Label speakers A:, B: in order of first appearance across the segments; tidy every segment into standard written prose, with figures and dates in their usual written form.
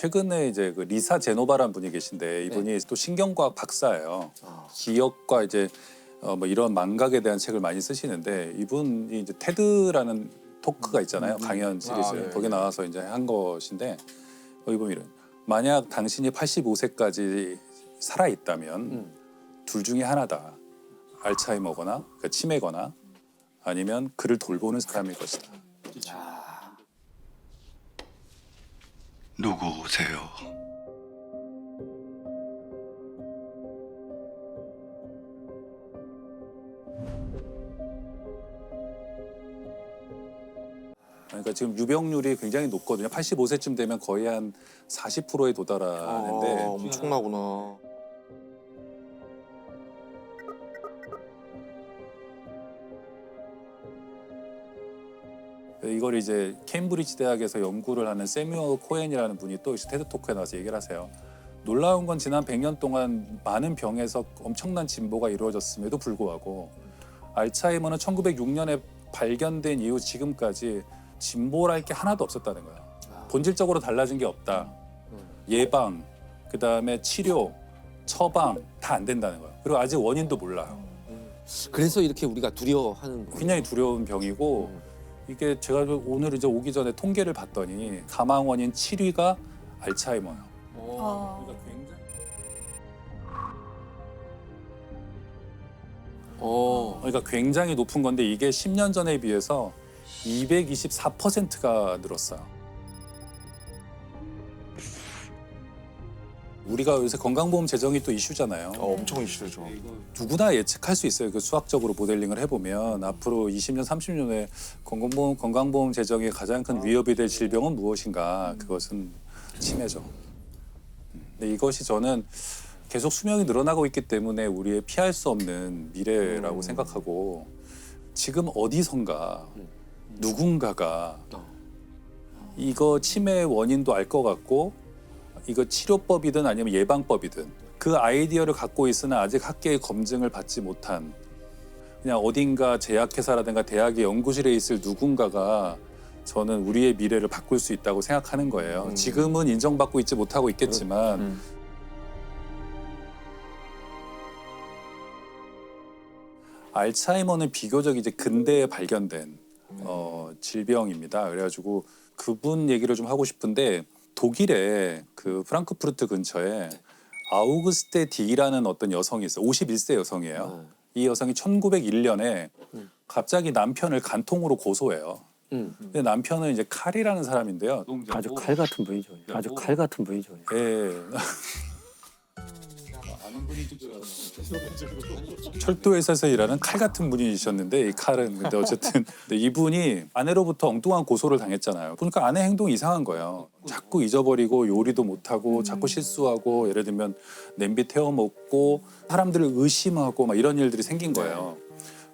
A: 최근에 이제 그 리사 제노바라는 분이 계신데 이분이 또 신경과학 박사예요. 기억과 이제 뭐 이런 망각에 대한 책을 많이 쓰시는데 이분이 이제 테드라는 토크가 있잖아요. 강연 시리즈.
B: 네.
A: 거기 나와서 이제 한 것인데 거기 보면 이런 만약 당신이 85세까지 살아 있다면 둘 중에 하나다. 알츠하이머거나 그러니까 치매거나 아니면 그를 돌보는 사람일 것이다.
C: 누구세요?
A: 그러니까 지금 유병률이 굉장히 높거든요. 85세쯤 되면 거의 한 40%에 도달하는데
B: 엄청나구나.
A: 이걸 이제 케임브리지 대학에서 연구를 하는 세뮤얼 코엔이라는 분이 또 테드 토크에 나와서 얘기를 하세요. 놀라운 건 지난 100년 동안 많은 병에서 엄청난 진보가 이루어졌음에도 불구하고 알츠하이머는 1906년에 발견된 이후 지금까지 진보랄 게 하나도 없었다는 거예요. 본질적으로 달라진 게 없다. 예방, 그다음에 치료, 처방 다 안 된다는 거예요. 그리고 아직 원인도 몰라요.
D: 그래서 이렇게 우리가 두려워하는 거예요.
A: 굉장히 두려운 병이고 이게 제가 오늘 이제 오기 전에 통계를 봤더니 사망 원인 7위가 알츠하이머예요. 그러니까 굉장히 그러니까 굉장히 높은 건데 이게 10년 전에 비해서 224%가 늘었어요. 우리가 요새 건강보험 재정이 또 이슈잖아요.
B: 엄청 이슈죠.
A: 누구나 예측할 수 있어요. 그 수학적으로 모델링을 해보면 앞으로 20년, 30년 후에 건강보험 재정의 가장 큰 위협이 될 질병은 무엇인가? 그것은 치매죠. 근데 이것이 저는 계속 수명이 늘어나고 있기 때문에 우리의 피할 수 없는 미래라고 생각하고 지금 어디선가 누군가가 이거 치매의 원인도 알 것 같고 이거 치료법이든 아니면 예방법이든 그 아이디어를 갖고 있으나 아직 학계의 검증을 받지 못한 그냥 어딘가 제약회사라든가 대학의 연구실에 있을 누군가가 저는 우리의 미래를 바꿀 수 있다고 생각하는 거예요. 지금은 인정받고 있지 못하고 있겠지만 알츠하이머는 비교적 이제 근대에 발견된 질병입니다. 그래가지고 그분 얘기를 좀 하고 싶은데 독일의 그 프랑크푸르트 근처에 아우그스테 디라는 어떤 여성이 있어요. 51세 여성이에요. 이 여성이 1901년에 갑자기 남편을 간통으로 고소해요. 근데 남편은 이제 칼이라는 사람인데요.
E: 아주 칼 같은 분이죠. 아주 칼 같은 분이죠.
A: 예. 철도회사에서 일하는 칼 같은 분이셨는데 이 칼은 근데 어쨌든 근데 이분이 아내로부터 엉뚱한 고소를 당했잖아요. 그러니까 아내 행동이 이상한 거예요. 자꾸 잊어버리고 요리도 못하고 자꾸 실수하고 예를 들면 냄비 태워 먹고 사람들을 의심하고 막 이런 일들이 생긴 거예요.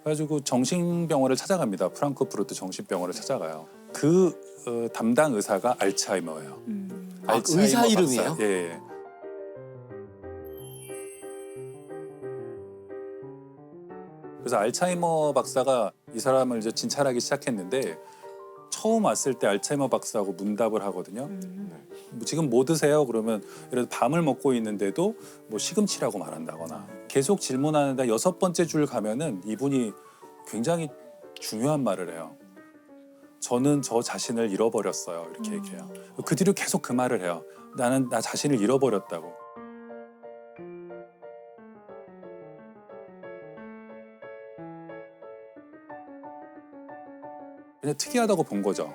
A: 그래가지고 정신병원을 찾아갑니다. 프랑크푸르트 정신병원을 찾아가요. 그 담당 의사가 알츠하이머예요.
D: 의사
A: 박사.
D: 이름이에요?
A: 예. 예. 그래서 알츠하이머 박사가 이 사람을 이제 진찰하기 시작했는데 처음 왔을 때 알츠하이머 박사하고 문답을 하거든요. 뭐 지금 뭐 드세요? 그러면 예를 들어 밤을 먹고 있는데도 뭐 시금치라고 말한다거나 계속 질문하는데 6번째 줄 가면은 이분이 굉장히 중요한 말을 해요. 저는 저 자신을 잃어버렸어요. 이렇게 얘기해요. 그 뒤로 계속 그 말을 해요. 나는 나 자신을 잃어버렸다고. 그냥 특이하다고 본 거죠.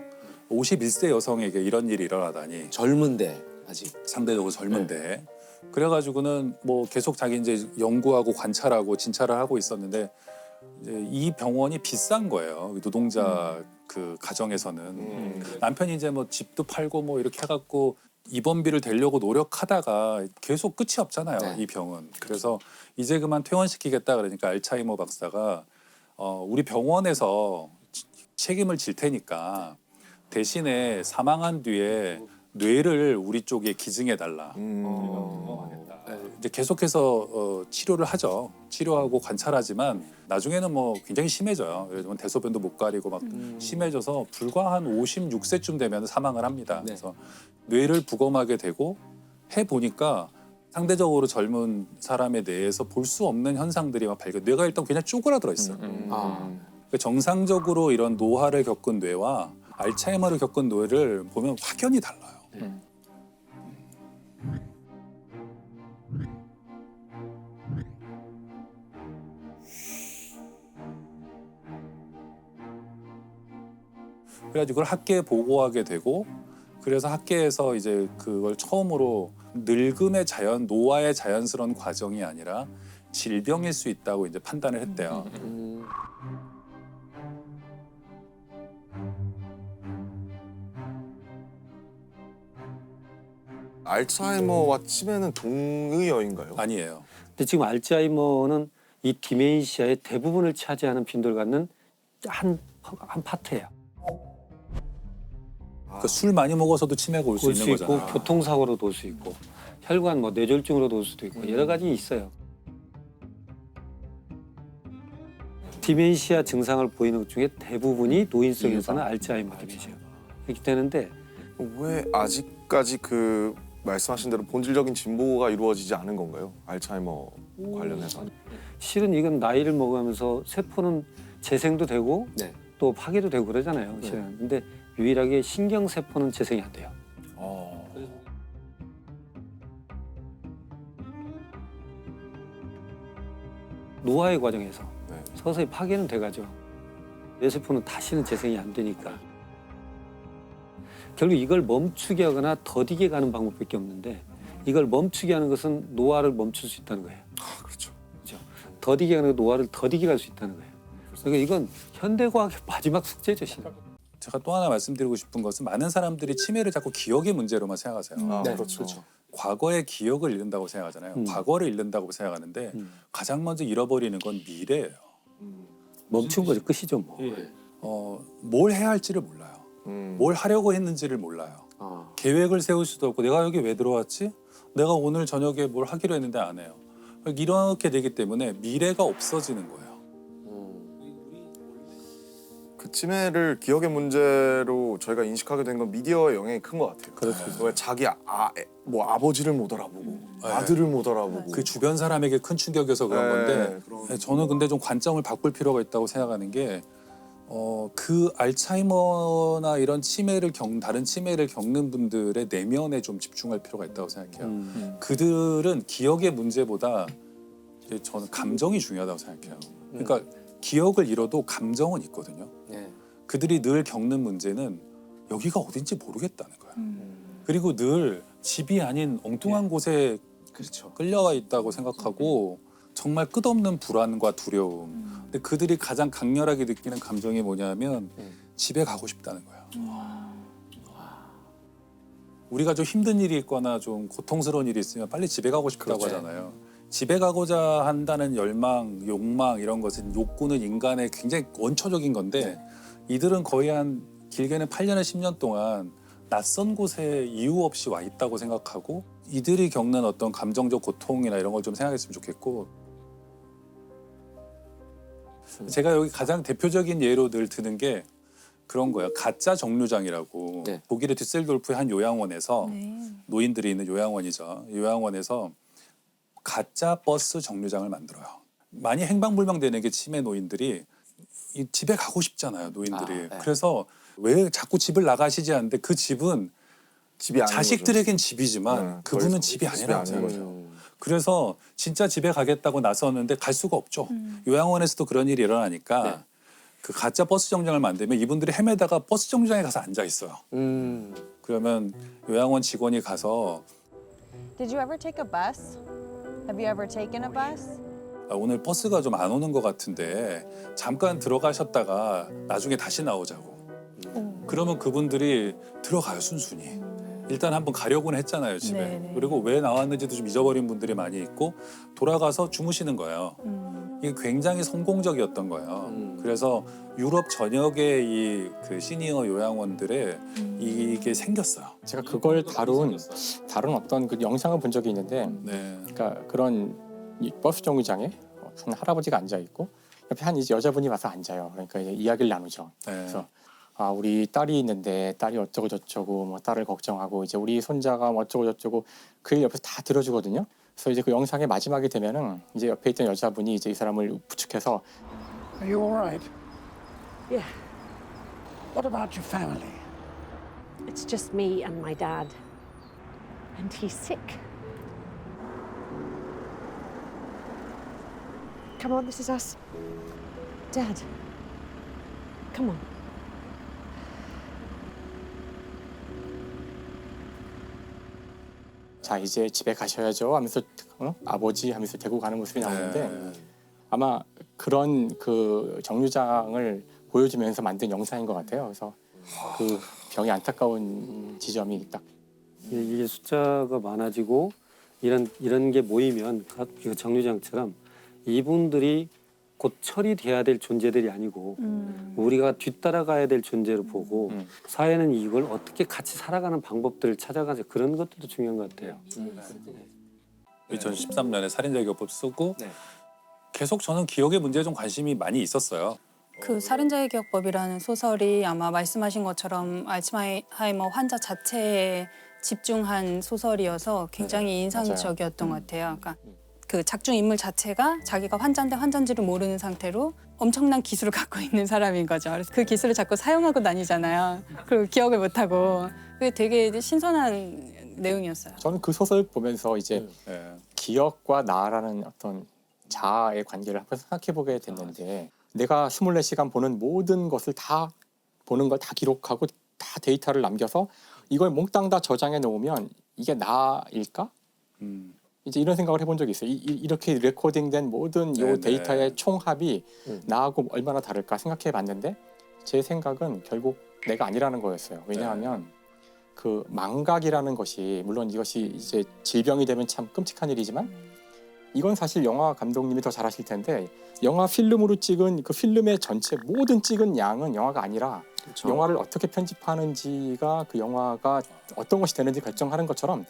A: 51세 여성에게 이런 일이 일어나다니
D: 젊은데 아직.
A: 상대적으로 젊은데 그래가지고는 뭐 계속 자기 이제 연구하고 관찰하고 진찰을 하고 있었는데 이제 이 병원이 비싼 거예요. 노동자 그 가정에서는 남편이 이제 뭐 집도 팔고 뭐 이렇게 해갖고 입원비를 대려고 노력하다가 계속 끝이 없잖아요.
D: 네.
A: 이 병은. 그래서 이제 그만 퇴원시키겠다 그러니까 알츠하이머 박사가 우리 병원에서 책임을 질 테니까 대신에 사망한 뒤에 뇌를 우리 쪽에 기증해 달라. 이제 계속해서 치료를 하죠. 치료하고 관찰하지만 나중에는 뭐 굉장히 심해져요. 예를 들면 대소변도 못 가리고 막 심해져서 불과 한 56세쯤 되면 사망을 합니다.
D: 네.
A: 그래서 뇌를 부검하게 되고 해 보니까 상대적으로 젊은 사람의 뇌에서 볼 수 없는 현상들이 막 발견. 뇌가 일단 그냥 쪼그라들어 있어요.
D: 아.
A: 그 정상적으로 이런 노화를 겪은 뇌와 알츠하이머를 겪은 뇌를 보면 확연히 달라요. 그래가지고 그걸 학계에 보고하게 되고 그래서 학계에서 이제 그걸 처음으로 늙음의 자연, 노화의 자연스러운 과정이 아니라 질병일 수 있다고 이제 판단을 했대요.
B: 알츠하이머와 치매는 동의어인가요?
A: 아니에요.
E: 근데 지금 알츠하이머는 이 디멘시아의 대부분을 차지하는 빈도를 갖는 한 파트예요.
A: 그러니까 술 많이 먹어서도 치매가 올 수
E: 올
A: 있는
E: 수 있고
A: 거잖아.
E: 교통사고로도 올 수 있고 혈관 뭐 뇌졸중으로도 올 수도 있고 여러 가지 있어요. 디멘시아 증상을 보이는 것 중에 대부분이 노인성에서는 알츠하이머 디멘시아 이렇게 되는데
B: 왜 아직까지 그 말씀하신 대로 본질적인 진보가 이루어지지 않은 건가요? 알츠하이머 관련해서.
E: 실은 이건 나이를 먹으면서 세포는 재생도 되고
D: 네.
E: 또 파괴도 되고 그러잖아요.
D: 네.
E: 실은. 근데 유일하게 신경세포는 재생이 안 돼요. 노화의 과정에서
B: 네.
E: 서서히 파괴는 돼가죠. 뇌세포는 다시는 재생이 안 되니까. 결국 이걸 멈추게 하거나 더디게 가는 방법밖에 없는데 이걸 멈추게 하는 것은 노화를 멈출 수 있다는 거예요.
B: 아, 그렇죠.
E: 더디게 하는 건 노화를 더디게 갈 수 있다는 거예요. 그러니까 이건 현대과학의 마지막 숙제죠. 실은.
A: 제가 또 하나 말씀드리고 싶은 것은 많은 사람들이 치매를 자꾸 기억의 문제로만 생각하세요.
B: 아,
D: 네,
B: 그렇죠.
D: 그렇죠.
A: 과거의 기억을 잃는다고 생각하잖아요. 과거를 잃는다고 생각하는데 가장 먼저 잃어버리는 건 미래예요.
E: 멈춘 거죠. 끝이죠 뭐.
A: 뭘 해야 할지를 몰라요. 뭘 하려고 했는지를 몰라요.
D: 아.
A: 계획을 세울 수도 없고 내가 여기 왜 들어왔지? 내가 오늘 저녁에 뭘 하기로 했는데 안 해요. 이렇게 되기 때문에 미래가 없어지는 거예요.
B: 그 치매를 기억의 문제로 저희가 인식하게 된 건 미디어의 영향이 큰 것 같아요.
A: 그렇죠.
B: 왜 자기 아버지를 못 알아보고 아들을 못 알아보고
A: 그 주변 사람에게 큰 충격이어서 그런 건데
B: 그런-
A: 저는 근데 좀 관점을 바꿀 필요가 있다고 생각하는 게 그 알츠하이머나 이런 다른 치매를 겪는 분들의 내면에 좀 집중할 필요가 있다고 생각해요. 그들은 기억의 문제보다 이제 저는 감정이 중요하다고 생각해요. 그러니까 기억을 잃어도 감정은 있거든요.
D: 네.
A: 그들이 늘 겪는 문제는 여기가 어딘지 모르겠다는 거예요. 그리고 늘 집이 아닌 엉뚱한 곳에
D: 그렇죠.
A: 끌려와 있다고 생각하고 정말 끝없는 불안과 두려움. 근데 그들이 가장 강렬하게 느끼는 감정이 뭐냐면 집에 가고 싶다는 거예요. 우리가 좀 힘든 일이 있거나 좀 고통스러운 일이 있으면 빨리 집에 가고 싶다고
D: 그렇죠.
A: 하잖아요. 집에 가고자 한다는 열망, 욕망 이런 것은 욕구는 인간의 굉장히 원초적인 건데 이들은 거의 한 길게는 8년에 10년 동안 낯선 곳에 이유 없이 와 있다고 생각하고 이들이 겪는 어떤 감정적 고통이나 이런 걸 좀 생각했으면 좋겠고 제가 여기 가장 대표적인 예로 늘 드는 게 그런 거예요. 가짜 정류장이라고
D: 네.
A: 독일의 düsseldorf의 한 요양원에서
C: 네.
A: 노인들이 있는 요양원이죠. 요양원에서 가짜 버스 정류장을 만들어요. 많이 행방불명되는 게 치매 노인들이 이 집에 가고 싶잖아요. 노인들이.
D: 아, 네.
A: 그래서 왜 자꾸 집을 나가시지 않는데 그 집은
B: 집이 아닌
A: 자식들에겐 집이지만
B: 네,
A: 그분은
B: 더
A: 집이
B: 집이
A: 아니라고
B: 아닌
A: 생각해요.
B: 거죠.
A: 그래서 진짜 집에 가겠다고 나섰는데 갈 수가 없죠. 요양원에서도 그런 일이 일어나니까
D: 네.
A: 그 가짜 버스 정류장을 만들면 이분들이 헤매다가 버스 정류장에 가서 앉아 있어요. 그러면 요양원 직원이 가서
C: Did you ever take a bus? Have you ever taken a bus?
A: 오늘 버스가 좀 안 오는 것 같은데 잠깐 들어가셨다가 나중에 다시 나오자고. 그러면 그분들이 들어가요 순순히. 일단 한번 가려고는 했잖아요 집에.
C: 네네.
A: 그리고 왜 나왔는지도 좀 잊어버린 분들이 많이 있고 돌아가서 주무시는 거예요. 이게 굉장히 성공적이었던 거예요. 그래서 유럽 전역의 이 그 시니어 요양원들에 이게 생겼어요.
F: 제가 그걸 다룬 어떤 그 영상을 본 적이 있는데,
A: 네.
F: 그러니까 그런 이 버스 정류장에 한 할아버지가 앉아 있고 옆에 한 이제 여자분이 와서 앉아요. 그러니까 이제 이야기를 나누죠.
A: 네.
F: 그래서 아, 우리 딸이 있는데 딸이 어쩌고 저쩌고 뭐 딸을 걱정하고 이제 우리 손자가 뭐 어쩌고 저쩌고 그 얘기 옆에서 다 들어주거든요. 그래서 이제 그 영상의 마지막이 되면은 이제 옆에 있던 여자분이 이제 이 사람을 부축해서
G: Are you all right?
H: Yeah,
G: What about your family?
H: it's just me and my dad. And he's sick. Come on, this is us. Dad. Come on.
F: 자 이제 집에 가셔야죠 하면서 아버지 하면서 데리고 가는 모습이 나오는데
A: 네.
F: 아마 그런 그 정류장을 보여주면서 만든 영상인 것 같아요. 그래서 그 병이 안타까운 지점이 딱
E: 이게 숫자가 많아지고 이런 게 모이면 그 정류장처럼 이분들이 곧 처리돼야 될 존재들이 아니고 우리가 뒤따라가야 될 존재로 보고 사회는 이걸 어떻게 같이 살아가는 방법들을 찾아가서 그런 것들도 중요한 것 같아요.
A: 2013년에 살인자 기업법 쓰고
D: 네.
A: 계속 저는 기억의 문제에 좀 관심이 많이 있었어요.
I: 그 살인자의 기억법이라는 소설이 아마 말씀하신 것처럼 알츠하이머 환자 자체에 집중한 소설이어서 굉장히 인상적이었던 것 같아요. 그러니까 그 작중 인물 자체가 자기가 환자인데 환자인지를 모르는 상태로 엄청난 기술을 갖고 있는 사람인 거죠. 그래서 그 기술을 자꾸 사용하고 다니잖아요. 그리고 기억을 못하고 그게 되게 신선한 내용이었어요.
F: 저는 그 소설 보면서 이제
A: 네.
F: 기억과 나라는 어떤 자아의 관계를 한번 생각해 보게 됐는데 내가 24시간 보는 모든 것을 다 보는 걸 다 기록하고 다 데이터를 남겨서 이걸 몽땅 다 저장해 놓으면 이게 나일까? 이제 이런 생각을 해본 적이 있어요. 이렇게 레코딩된 모든 이
A: 네네.
F: 데이터의 총합이 나하고 얼마나 다를까 생각해 봤는데 제 생각은 결국 내가 아니라는 거였어요. 왜냐하면 그 망각이라는 것이 물론 이것이 이제 질병이 되면 참 끔찍한 일이지만 이건 사실 영화 감독님이 더 잘하실 텐데 영화 필름으로 찍은 그 필름의 전체 모든 찍은 양은 영화가 아니라
D: 그렇죠.
F: 영화를 어떻게 편집하는지가 그 영화가 어떤 것이 되는지 결정하는 것처럼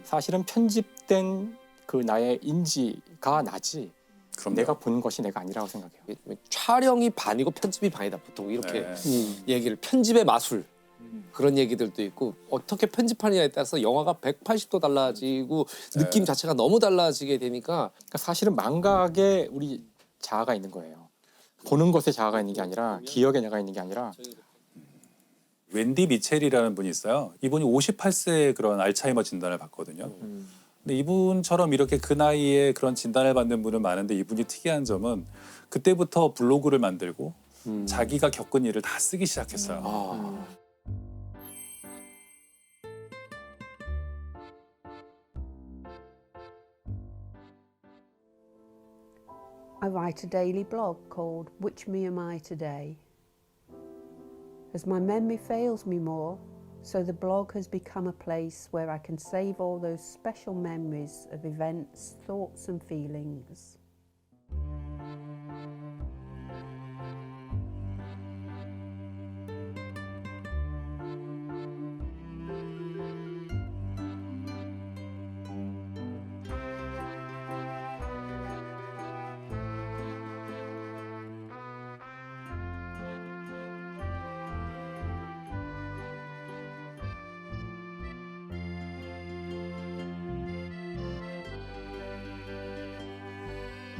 F: 사실은 편집된 그 나의 인지가 나지
A: 그럼요.
F: 내가 본 것이 내가 아니라고 생각해요.
D: 촬영이 반이고 편집이 반이다. 보통 이렇게
A: 네.
D: 얘기를 편집의 마술 그런 얘기들도 있고 어떻게 편집하느냐에 따라서 영화가 180도 달라지고 느낌 자체가 너무 달라지게 되니까
F: 그러니까 사실은 망각에 우리 자아가 있는 거예요. 보는 것에 자아가 있는 게 아니라 기억에 내가 있는 게 아니라
A: 웬디 미첼이라는 분이 있어요. 이분이 58세에 그런 알츠하이머 진단을 받거든요. 근데 이분처럼 이렇게 그 나이에 그런 진단을 받는 분은 많은데 이분이 특이한 점은 그때부터 블로그를 만들고 자기가 겪은 일을 다 쓰기 시작했어요.
J: I write a daily blog called Which Me Am I Today? As my memory fails me more, so the blog has become a place where I can save all those special memories of events, thoughts and feelings.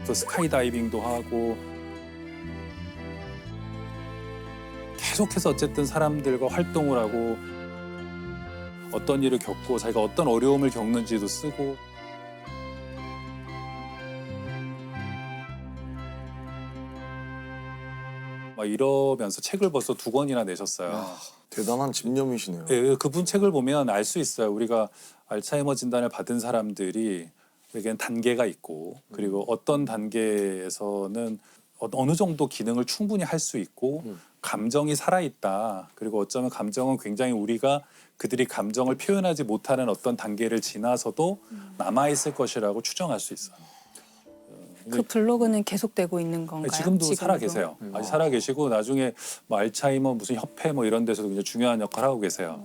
A: 또 스카이다이빙도 하고 계속해서 어쨌든 사람들과 활동을 하고 어떤 일을 겪고 자기가 어떤 어려움을 겪는지도 쓰고 막 이러면서 책을 벌써 2권이나 내셨어요.
B: 대단한 집념이시네요.
A: 예, 그분 책을 보면 알 수 있어요. 우리가 알츠하이머 진단을 받은 사람들이 에겐 단계가 있고 그리고 어떤 단계에서는 어느 정도 기능을 충분히 할 수 있고 감정이 살아있다. 그리고 어쩌면 감정은 굉장히 우리가 그들이 감정을 표현하지 못하는 어떤 단계를 지나서도 남아있을 것이라고 추정할 수 있어요.
I: 그 블로그는 계속되고 있는 건가요?
A: 지금도 살아 계세요. 아직 살아 계시고 나중에 뭐 알츠하이머 무슨 협회 뭐 이런 데서도 굉장히 중요한 역할을 하고 계세요.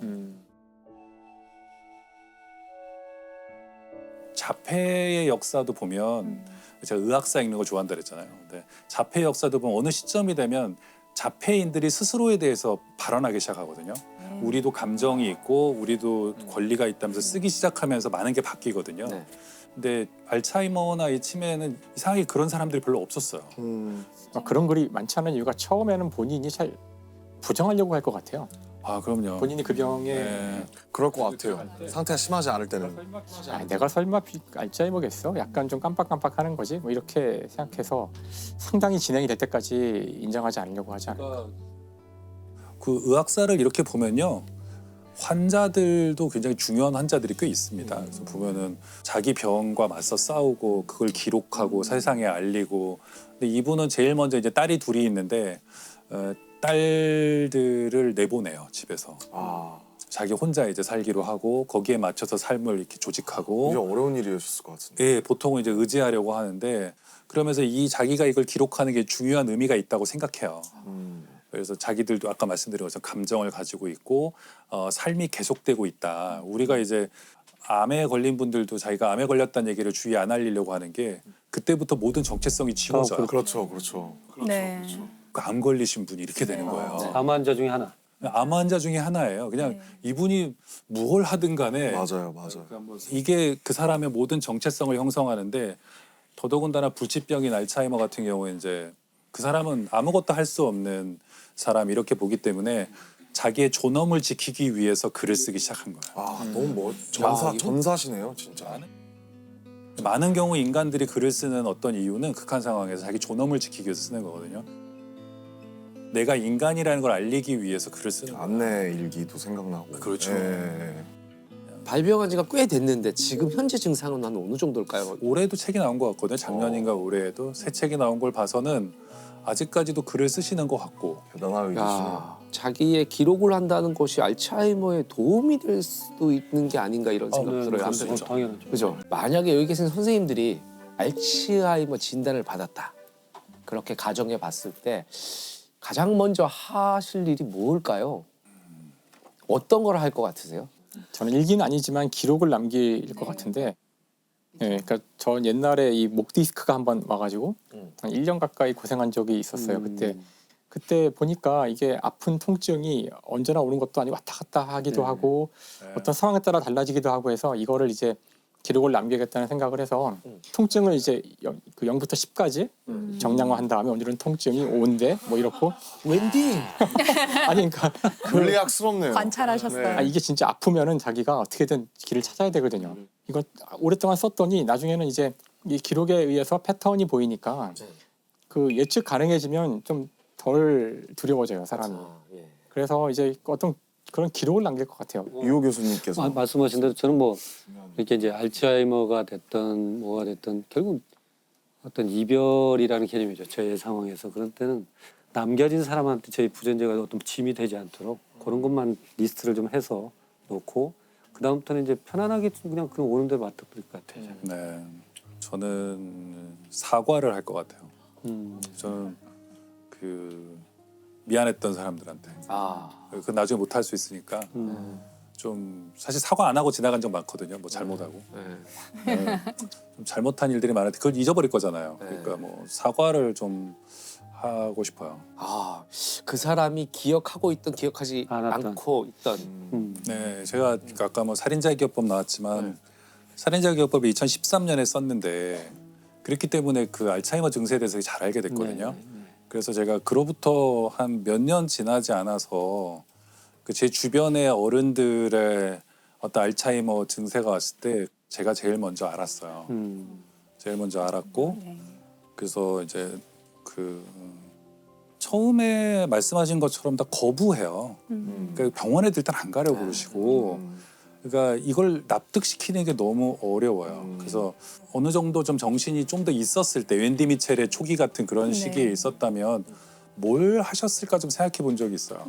A: 자폐의 역사도 보면 제가 의학사 읽는 거 좋아한다 그랬잖아요. 근데 자폐의 역사도 보면 어느 시점이 되면 자폐인들이 스스로에 대해서 발언하기 시작하거든요. 우리도 감정이 있고 우리도 권리가 있다면서 쓰기 시작하면서 많은 게 바뀌거든요.
D: 네.
A: 근데 알츠하이머나 이 치매는 이상하게 그런 사람들이 별로 없었어요.
F: 그런 글이 많지 않은 이유가 처음에는 본인이 잘 부정하려고 할 것 같아요.
A: 아 그럼요.
F: 본인이 그 병에
A: 네.
B: 그럴 것 같아요. 상태가 심하지 않을 때는.
F: 내가 설마 알츠하이머겠어? 약간 좀 깜빡깜빡하는 거지? 뭐 이렇게 생각해서 상당히 진행이 될 때까지 인정하지 않으려고 하지 않을까.
A: 그 의학사를 이렇게 보면요. 환자들도 굉장히 중요한 환자들이 꽤 있습니다. 그래서 보면은 자기 병과 맞서 싸우고 그걸 기록하고 세상에 알리고. 근데 이분은 제일 먼저 이제 딸이 둘이 있는데 딸들을 내보내요 집에서. 자기 혼자 이제 살기로 하고 거기에 맞춰서 삶을 이렇게 조직하고.
B: 굉장히 어려운 일이었을 것 같은데.
A: 예, 보통은 이제 의지하려고 하는데 그러면서 이 자기가 이걸 기록하는 게 중요한 의미가 있다고 생각해요. 그래서 자기들도 아까 말씀드린 것처럼 감정을 가지고 있고 삶이 계속되고 있다. 우리가 이제 암에 걸린 분들도 자기가 암에 걸렸다는 얘기를 주위에 안 알리려고 하는 게 그때부터 모든 정체성이 지워져요.
B: 그렇죠, 그렇죠.
I: 네.
A: 암 걸리신 분이 이렇게 되는 거예요.
E: 암 환자 중에 하나.
A: 암 환자 중에 하나예요. 그냥 이분이 뭘 하든 간에
B: 맞아요, 맞아요.
A: 이게 그 사람의 모든 정체성을 형성하는데 더더군다나 불치병인 알츠하이머 같은 경우에 이제 그 사람은 아무것도 할 수 없는 사람 이렇게 보기 때문에 자기의 존엄을 지키기 위해서 글을 쓰기 시작한 거예요.
B: 너무 전사시네요, 진짜.
A: 많은 경우 인간들이 글을 쓰는 어떤 이유는 극한 상황에서 자기 존엄을 지키기 위해서 쓰는 거거든요. 내가 인간이라는 걸 알리기 위해서 글을 쓰는 거예요.
B: 안내 일기도 생각나고.
A: 그렇죠.
B: 예.
D: 발병한 지가 꽤 됐는데 지금 현재 증상은 한 어느 정도일까요?
A: 올해도 책이 나온 것 같거든요. 작년인가 올해에도 새 책이 나온 걸 봐서는 아직까지도 글을 쓰시는 것 같고.
B: 대단한 의지시네요.
D: 야, 자기의 기록을 한다는 것이 알츠하이머에 도움이 될 수도 있는 게 아닌가 이런 생각 들어요.
A: 그럴 수
D: 한편으로.
A: 있죠.
E: 당연하죠.
D: 그죠? 만약에 여기 계신 선생님들이 알츠하이머 진단을 받았다. 그렇게 가정해 봤을 때 가장 먼저 하실 일이 뭘까요? 어떤 걸 할 것 같으세요?
F: 저는 일기는 아니지만 기록을 남길 것 같은데, 예, 그러니까 전 옛날에 이 목 디스크가 한번 와가지고 한 1년 가까이 고생한 적이 있었어요. 그때 보니까 이게 아픈 통증이 언제나 오는 것도 아니고 왔다 갔다 하기도 하고 어떤 상황에 따라 달라지기도 하고 해서 이거를 이제 기록을 남기겠다는 생각을 해서 통증을 이제 0부터 10까지 정량화한 다음에 오늘은 통증이 5인데 뭐 이렇고
D: 웬디?
F: 아니 그러니까
B: 물리학스럽네요.
I: 관찰하셨어요.
F: 이게 진짜 아프면은 자기가 어떻게든 길을 찾아야 되거든요. 이거 오랫동안 썼더니 나중에는 이제 이 기록에 의해서 패턴이 보이니까 그 예측 가능해지면 좀 덜 두려워져요 사람이. 그래서 이제 어떤 그런 기록을 남길 것 같아요.
B: 이호 교수님께서
E: 말씀하신 대로 저는 뭐 이렇게 이제 알츠하이머가 됐든 뭐가 됐든 결국 어떤 이별이라는 개념이죠. 저의 상황에서 그런 때는 남겨진 사람한테 저희 부존재가 어떤 짐이 되지 않도록 그런 것만 리스트를 좀 해서 놓고 그 다음부터는 이제 편안하게 그냥 오는 대로 맡아버릴 것 같아요.
A: 네, 저는 사과를 할 것 같아요. 저는 그 미안했던 사람들한테 그 나중에 못 할 수 있으니까 좀 사실 사과 안 하고 지나간 적 많거든요. 뭐 잘못하고 좀 잘못한 일들이 많은데 그걸 잊어버릴 거잖아요. 그러니까 뭐 사과를 좀 하고 싶어요.
D: 그 사람이 기억하고 있던 기억하지 않고 있던.
A: 네, 제가 아까 뭐 살인자 기억법 나왔지만 살인자 기억법이 2013년에 썼는데 그렇기 때문에 그 알츠하이머 증세에 대해서 잘 알게 됐거든요. 그래서 제가 그로부터 한 몇 년 지나지 않아서 그 제 주변의 어른들의 어떤 알츠하이머 증세가 왔을 때 제가 제일 먼저 알았어요. 제일 먼저 알았고 그래서 이제 그 처음에 말씀하신 것처럼 다 거부해요. 그러니까 병원에 일단 안 가려고 그러시고 그러니까 이걸 납득시키는 게 너무 어려워요. 그래서 어느 정도 좀 정신이 좀 더 있었을 때 웬디 미첼의 초기 같은 그런 시기에 있었다면 뭘 하셨을까 좀 생각해 본 적이 있어요.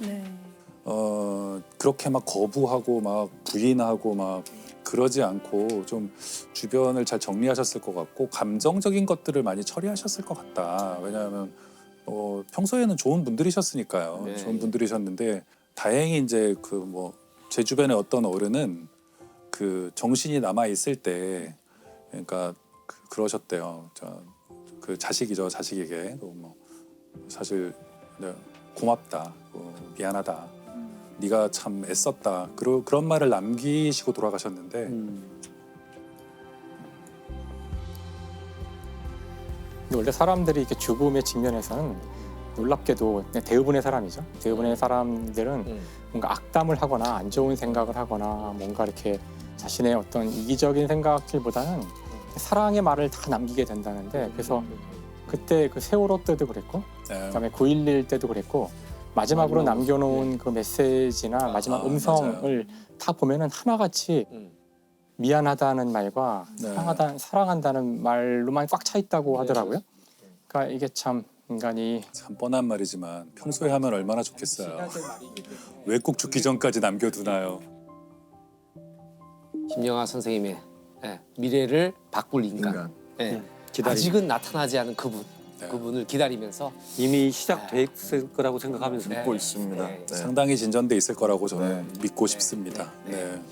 A: 그렇게 막 거부하고 막 부인하고 막 그러지 않고 좀 주변을 잘 정리하셨을 것 같고 감정적인 것들을 많이 처리하셨을 것 같다. 왜냐하면 평소에는 좋은 분들이셨으니까요.
D: 네.
A: 좋은 분들이셨는데 다행히 이제 그 뭐 제 주변에 어떤 어른은 그 정신이 남아 있을 때 그러니까 그러셨대요. 그 자식이죠. 자식에게 뭐 사실 네, 고맙다, 미안하다, 네가 참 애썼다. 그런 말을 남기시고 돌아가셨는데
F: 근데 원래 사람들이 이렇게 죽음의 직면에서는 놀랍게도 그냥 대부분의 사람이죠. 대부분의 사람들은 뭔가 악담을 하거나 안 좋은 생각을 하거나 뭔가 이렇게 자신의 어떤 이기적인 생각들보다는 사랑의 말을 다 남기게 된다는데 그래서 그때 그 세월호 때도 그랬고
A: 네.
F: 그다음에 9.11 때도 그랬고 마지막으로 남겨놓은 그 메시지나 마지막 음성을 다 보면은 하나같이 미안하다는 말과
A: 네.
F: 사랑한다는 말로만 꽉 차 있다고 하더라고요. 그러니까 이게 참 인간이
A: 참 뻔한 말이지만 평소에 하면 얼마나 좋겠어요. 왜 꼭 죽기 전까지 남겨두나요?
D: 김영하 선생님의 미래를 바꿀 인간. 예. 아직은 나타나지 않은 그분.
A: 네.
D: 그분을 기다리면서
E: 이미 시작됐을 거라고 생각하면서
D: 네.
B: 믿고 있습니다.
D: 네.
B: 네.
A: 상당히 진전돼 있을 거라고 저는 믿고 싶습니다.
D: 네.
A: 네.